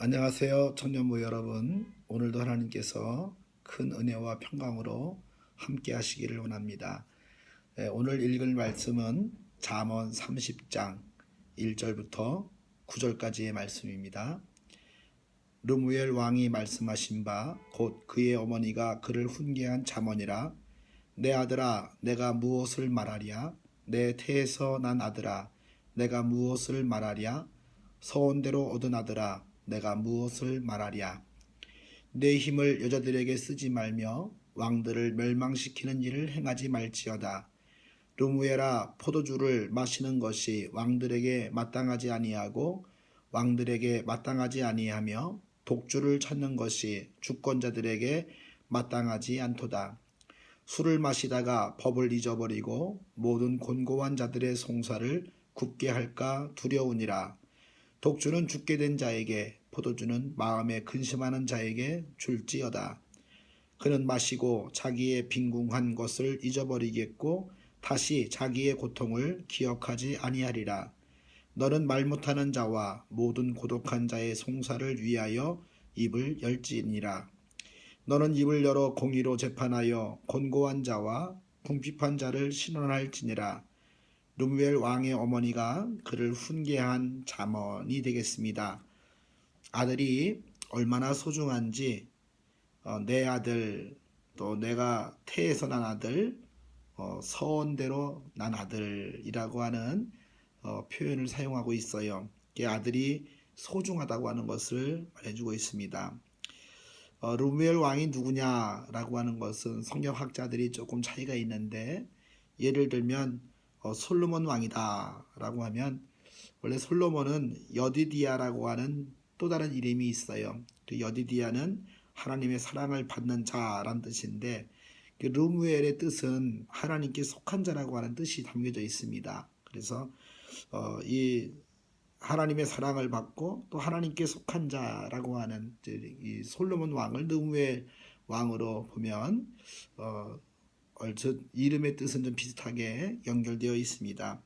안녕하세요, 청년부 여러분. 오늘도 하나님께서 큰 은혜와 평강으로 함께 하시기를 원합니다. 오늘 읽을 말씀은 잠언 30장 1절부터 9절까지의 말씀입니다. 르무엘 왕이 말씀하신 바 곧 그의 어머니가 그를 훈계한 잠언이라. 내 아들아, 내가 무엇을 말하랴? 내 태에서 난 아들아, 내가 무엇을 말하랴? 서원대로 얻은 아들아, 내가 무엇을 말하랴? 내 힘을 여자들에게 쓰지 말며 왕들을 멸망시키는 일을 행하지 말지어다. 르무엘아, 포도주를 마시는 것이 왕들에게 마땅하지 아니하고 왕들에게 마땅하지 아니하며 독주를 찾는 것이 주권자들에게 마땅하지 않도다. 술을 마시다가 법을 잊어버리고 모든 곤고한 자들의 송사를 굽게 할까 두려우니라. 독주는 죽게 된 자에게, 포도주는 마음에 근심하는 자에게 줄지어다. 그는 마시고 자기의 빈궁한 것을 잊어버리겠고 다시 자기의 고통을 기억하지 아니하리라. 너는 말 못하는 자와 모든 고독한 자의 송사를 위하여 입을 열지니라. 너는 입을 열어 공의로 재판하여 곤고한 자와 궁핍한 자를 신원할지니라. 르무엘 왕의 어머니가 그를 훈계한 잠언이 되겠습니다. 아들이 얼마나 소중한지 내 아들, 또 내가 태에서 난 아들, 서원대로 난 아들이라고 하는 표현을 사용하고 있어요. 아들이 소중하다고 하는 것을 말해주고 있습니다. 르무엘 왕이 누구냐라고 하는 것은 성경학자들이 조금 차이가 있는데, 예를 들면 솔로몬 왕이다 라고 하면, 원래 솔로몬은 여디디아라고 하는 또 다른 이름이 있어요. 그 여디디아는 하나님의 사랑을 받는 자라는 뜻인데, 그 르무엘의 뜻은 하나님께 속한 자라고 하는 뜻이 담겨져 있습니다. 그래서 이 하나님의 사랑을 받고 또 하나님께 속한 자라고 하는 이 솔로몬 왕을 르무엘 왕으로 보면 얼핏 이름의 뜻은 좀 비슷하게 연결되어 있습니다.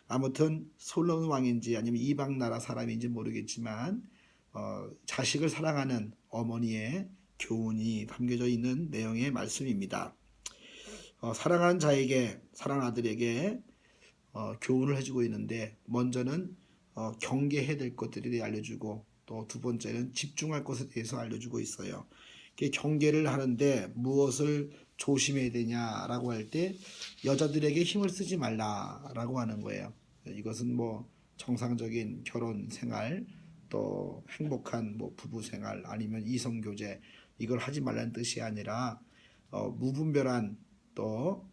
아무튼 솔로몬 왕인지 아니면 이방 나라 사람인지 모르겠지만 자식을 사랑하는 어머니의 교훈이 담겨져 있는 내용의 말씀입니다. 사랑하는 자에게, 사랑하는 아들에게 교훈을 해주고 있는데, 먼저는 경계해야 될 것들에 알려주고, 또 두 번째는 집중할 것에 대해서 알려주고 있어요. 경계를 하는데 무엇을 조심해야 되냐라고 할 때, 여자들에게 힘을 쓰지 말라라고 하는 거예요. 이것은 뭐 정상적인 결혼 생활, 또 행복한 뭐 부부 생활, 아니면 이성 교제, 이걸 하지 말라는 뜻이 아니라 무분별한 또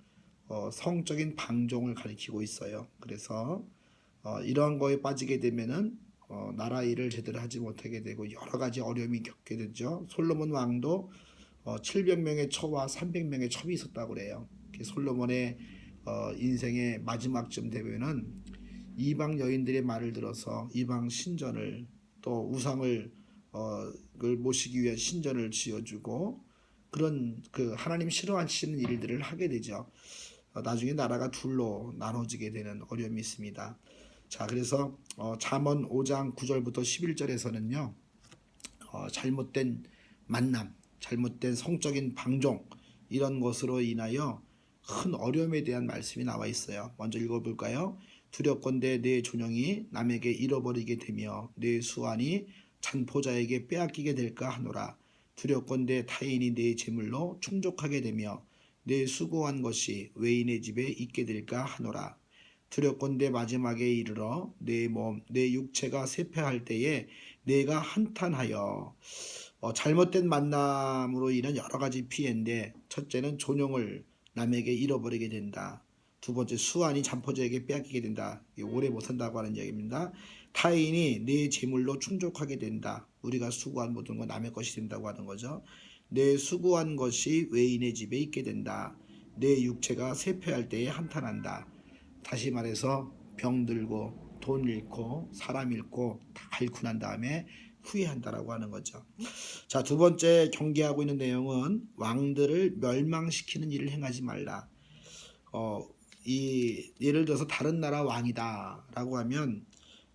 성적인 방종을 가리키고 있어요. 그래서 이러한 거에 빠지게 되면은 나라 일을 제대로 하지 못하게 되고 여러 가지 어려움이 겪게 되죠. 솔로몬 왕도 700명의 처와 300명의 첩이 있었다고 그래요. 솔로몬의 인생의 마지막쯤 되면은 이방 여인들의 말을 들어서 이방 신전을, 또 우상을 모시기 위한 신전을 지어주고, 그런 그 하나님 싫어하시는 일들을 하게 되죠. 나중에 나라가 둘로 나눠지게 되는 어려움이 있습니다. 자, 그래서 잠언 5장 9절부터 11절에서는요, 잘못된 만남, 잘못된 성적인 방종, 이런 것으로 인하여 큰 어려움에 대한 말씀이 나와 있어요. 먼저 읽어볼까요? 두렵건대 내 존영이 남에게 잃어버리게 되며 내 수완이 잔포자에게 빼앗기게 될까 하노라. 두렵건대 타인이 내 재물로 충족하게 되며 내 수고한 것이 외인의 집에 있게 될까 하노라. 두렵건대 마지막에 이르러 내 몸, 내 육체가 쇠퇴할 때에 내가 한탄하여, 잘못된 만남으로 인한 여러 가지 피해인데, 첫째는 존용을 남에게 잃어버리게 된다. 두 번째, 수완이 잔포자에게 빼앗기게 된다. 오래 못 산다고 하는 이야기입니다. 타인이 내 재물로 충족하게 된다. 우리가 수고한 모든 건 남의 것이 된다고 하는 거죠. 내 수고한 것이 외인의 집에 있게 된다. 내 육체가 쇠퇴할 때에 한탄한다. 다시 말해서 병들고 돈 잃고 사람 잃고 다 잃고 난 다음에 후회한다라고 하는 거죠. 자, 두 번째 경계하고 있는 내용은 왕들을 멸망시키는 일을 행하지 말라. 예를 들어서 다른 나라 왕이다라고 하면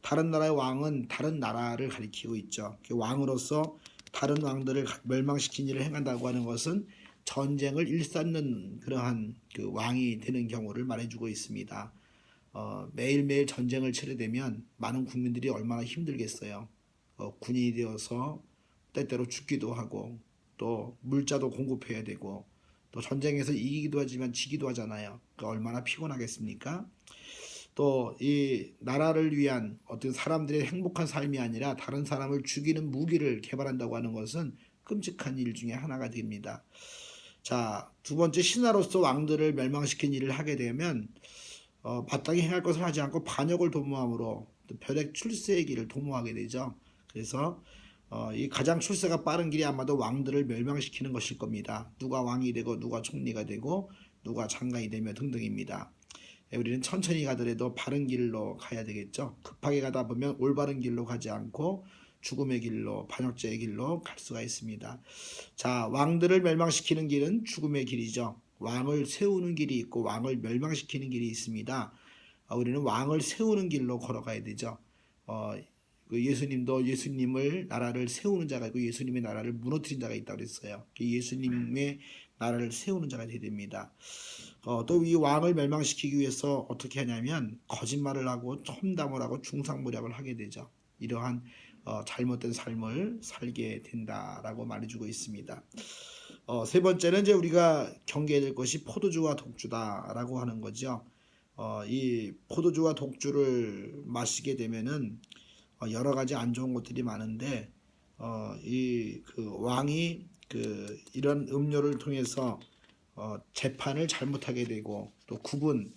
다른 나라의 왕은 다른 나라를 가리키고 있죠. 왕으로서 다른 왕들을 멸망시킨 일을 행한다고 하는 것은 전쟁을 일삼는 그러한 그 왕이 되는 경우를 말해주고 있습니다. 매일매일 전쟁을 치르되면 많은 국민들이 얼마나 힘들겠어요. 군인이 되어서 때때로 죽기도 하고 또 물자도 공급해야 되고 또 전쟁에서 이기기도 하지만 지기도 하잖아요. 그러니까 얼마나 피곤하겠습니까? 또 이 나라를 위한 어떤 사람들의 행복한 삶이 아니라 다른 사람을 죽이는 무기를 개발한다고 하는 것은 끔찍한 일 중에 하나가 됩니다. 자, 두 번째, 신하로서 왕들을 멸망시킨 일을 하게 되면 마땅히 행할 것을 하지 않고 반역을 도모함으로 벼렉 출세의 길을 도모하게 되죠. 그래서 이 가장 출세가 빠른 길이 아마도 왕들을 멸망시키는 것일 겁니다. 누가 왕이 되고 누가 총리가 되고 누가 장관이 되며 등등입니다. 우리는 천천히 가더라도 바른 길로 가야 되겠죠. 급하게 가다 보면 올바른 길로 가지 않고 죽음의 길로, 반역죄의 길로 갈 수가 있습니다. 자, 왕들을 멸망시키는 길은 죽음의 길이죠. 왕을 세우는 길이 있고 왕을 멸망시키는 길이 있습니다. 우리는 왕을 세우는 길로 걸어가야 되죠. 예수님도 예수님을 나라를 세우는 자가 있고 예수님의 나라를 무너뜨린 자가 있다고 그랬어요. 예수님의 나라를 세우는 자가 되어야 됩니다. 또 이 왕을 멸망시키기 위해서 어떻게 하냐면 거짓말을 하고 험담을 하고 중상모략을 하게 되죠. 이러한 잘못된 삶을 살게 된다라고 말해주고 있습니다. 세 번째는 이제 우리가 경계해야 될 것이 포도주와 독주다라고 하는 거죠. 이 포도주와 독주를 마시게 되면은 여러 가지 안 좋은 것들이 많은데 이 그 왕이 그 이런 음료를 통해서 재판을 잘못하게 되고 또 구분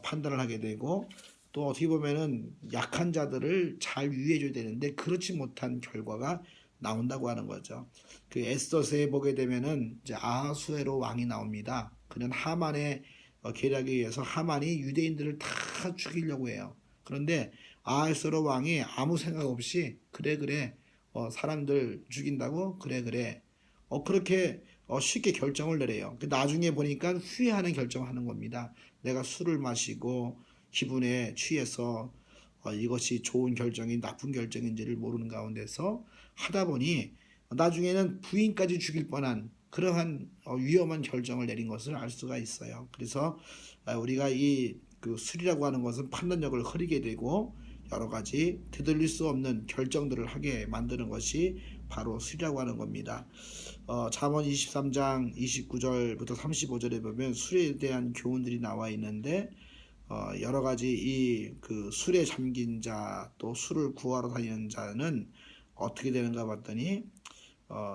판단을 하게 되고 또 어떻게 보면은 약한 자들을 잘 위해줘야 되는데 그렇지 못한 결과가 나온다고 하는 거죠. 그 에스더서에 보게 되면은 이제 아하수에로 왕이 나옵니다. 그는 하만의 계략에 의해서 하만이 유대인들을 다 죽이려고 해요. 그런데 아하수에로 왕이 아무 생각 없이 그래 사람들 죽인다고 그래 그렇게 쉽게 결정을 내려요. 나중에 보니까 후회하는 결정을 하는 겁니다. 내가 술을 마시고 기분에 취해서 이것이 좋은 결정이 나쁜 결정인지를 모르는 가운데서 하다 보니 나중에는 부인까지 죽일 뻔한 그러한 위험한 결정을 내린 것을 알 수가 있어요. 그래서 우리가 이 그 술이라고 하는 것은 판단력을 흐리게 되고 여러 가지 되돌릴 수 없는 결정들을 하게 만드는 것이 바로 술이라고 하는 겁니다. 잠언 23장 29절부터 35절에 보면 술에 대한 교훈들이 나와 있는데 여러 가지 이 그 술에 잠긴 자 또 술을 구하러 다니는 자는 어떻게 되는가 봤더니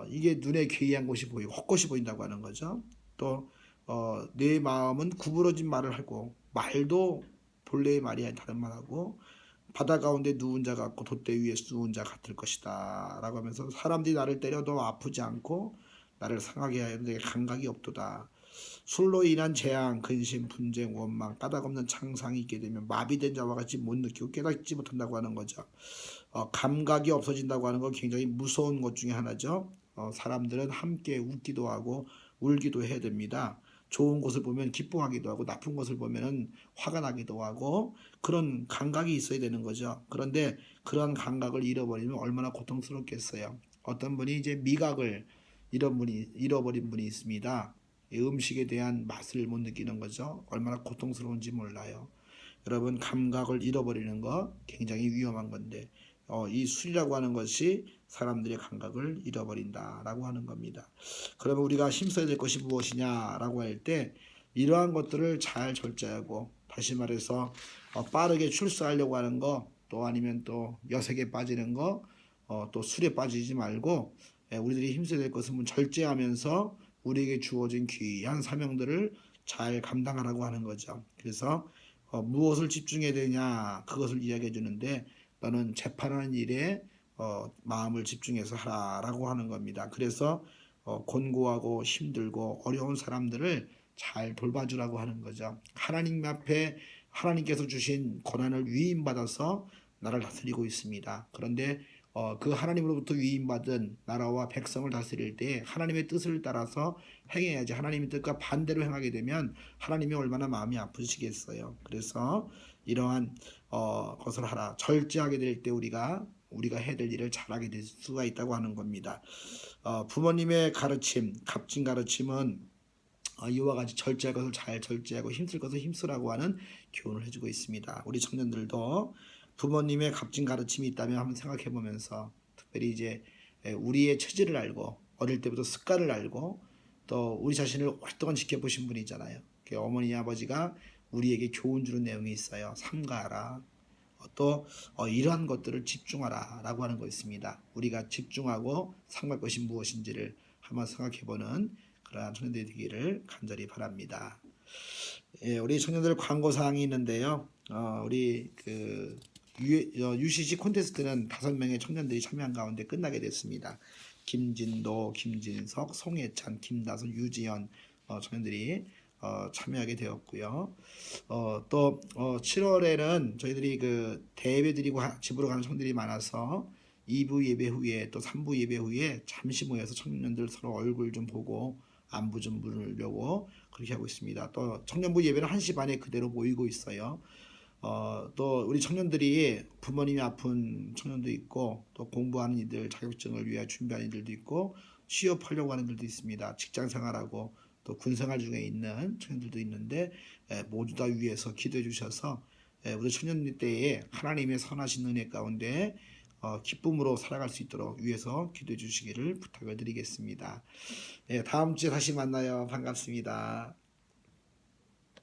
이게 눈에 괴이한 것이 보이고 헛것이 보인다고 하는 거죠. 또 내 마음은 구부러진 말을 하고 말도 본래의 말이 아닌 다른 말하고 바다 가운데 누운 자 같고 돛대 위에 누운 자 같을 것이다 라고 하면서 사람들이 나를 때려도 아프지 않고 나를 상하게 하여 내게 감각이 없도다. 술로 인한 재앙, 근심, 분쟁, 원망, 까닭없는 창상이 있게 되면 마비된 자와 같이 못 느끼고 깨닫지 못한다고 하는 거죠. 감각이 없어진다고 하는 건 굉장히 무서운 것 중에 하나죠. 사람들은 함께 웃기도 하고 울기도 해야 됩니다. 좋은 것을 보면 기뻐하기도 하고 나쁜 것을 보면 화가 나기도 하고 그런 감각이 있어야 되는 거죠. 그런데 그런 감각을 잃어버리면 얼마나 고통스럽겠어요. 어떤 분이 이제 미각을 잃어버린 분이 있습니다. 음식에 대한 맛을 못 느끼는 거죠. 얼마나 고통스러운지 몰라요. 여러분 감각을 잃어버리는 거 굉장히 위험한 건데 이 술이라고 하는 것이 사람들의 감각을 잃어버린다라고 하는 겁니다. 그러면 우리가 힘써야 될 것이 무엇이냐라고 할 때 이러한 것들을 잘 절제하고 다시 말해서 빠르게 출세하려고 하는 거 또 아니면 또 여색에 빠지는 거 또 술에 빠지지 말고 우리들이 힘써야 될 것은 절제하면서 우리에게 주어진 귀한 사명들을 잘 감당하라고 하는 거죠. 그래서 무엇을 집중해야 되냐 그것을 이야기해 주는데 너는 재판하는 일에 마음을 집중해서 하라라고 하는 겁니다. 그래서 곤고하고 힘들고 어려운 사람들을 잘 돌봐주라고 하는 거죠. 하나님 앞에 하나님께서 주신 고난을 위임받아서 나라를 다스리고 있습니다. 그런데 그 하나님으로부터 위임받은 나라와 백성을 다스릴 때 하나님의 뜻을 따라서 행해야지 하나님의 뜻과 반대로 행하게 되면 하나님이 얼마나 마음이 아프시겠어요. 그래서 이러한 것을 하라. 절제하게 될 때 우리가 해야 될 일을 잘하게 될 수가 있다고 하는 겁니다. 부모님의 가르침, 값진 가르침은 이와 같이 절제할 것을 잘 절제하고 힘쓸 것을 힘쓰라고 하는 교훈을 해주고 있습니다. 우리 청년들도 부모님의 값진 가르침이 있다면 한번 생각해 보면서 특별히 이제 우리의 처지를 알고 어릴 때부터 습관을 알고 또 우리 자신을 오랫동안 지켜보신 분이잖아요. 어머니 아버지가 우리에게 교훈 주는 내용이 있어요. 삼가하라. 또 이러한 것들을 집중하라 라고 하는 거 있습니다. 우리가 집중하고 삼갈 것이 무엇인지를 한번 생각해보는 그러한 청년들이 되기를 간절히 바랍니다. 우리 청년들 광고사항이 있는데요. 우리 UCC 콘테스트는 5명의 청년들이 참여한 가운데 끝나게 됐습니다. 김진도, 김진석, 송혜찬, 김다선, 유지연 청년들이 참여하게 되었고요. 또 7월에는 저희들이 그 대예배 드리고 집으로 가는 청년들이 많아서 2부 예배 후에 또 3부 예배 후에 잠시 모여서 청년들 서로 얼굴 좀 보고 안부 좀 물으려고 그렇게 하고 있습니다. 또 청년부 예배는 1시 반에 그대로 모이고 있어요. 또 우리 청년들이 부모님이 아픈 청년도 있고 또 공부하는 이들 자격증을 위해 준비하는 이들도 있고 취업하려고 하는 이들도 있습니다. 직장 생활하고 또 군생활 중에 있는 청년들도 있는데 모두 다 위해서 기도해 주셔서 우리 청년 때에 하나님의 선하신 은혜 가운데 기쁨으로 살아갈 수 있도록 위해서 기도해 주시기를 부탁을 드리겠습니다. 다음 주에 다시 만나요. 반갑습니다.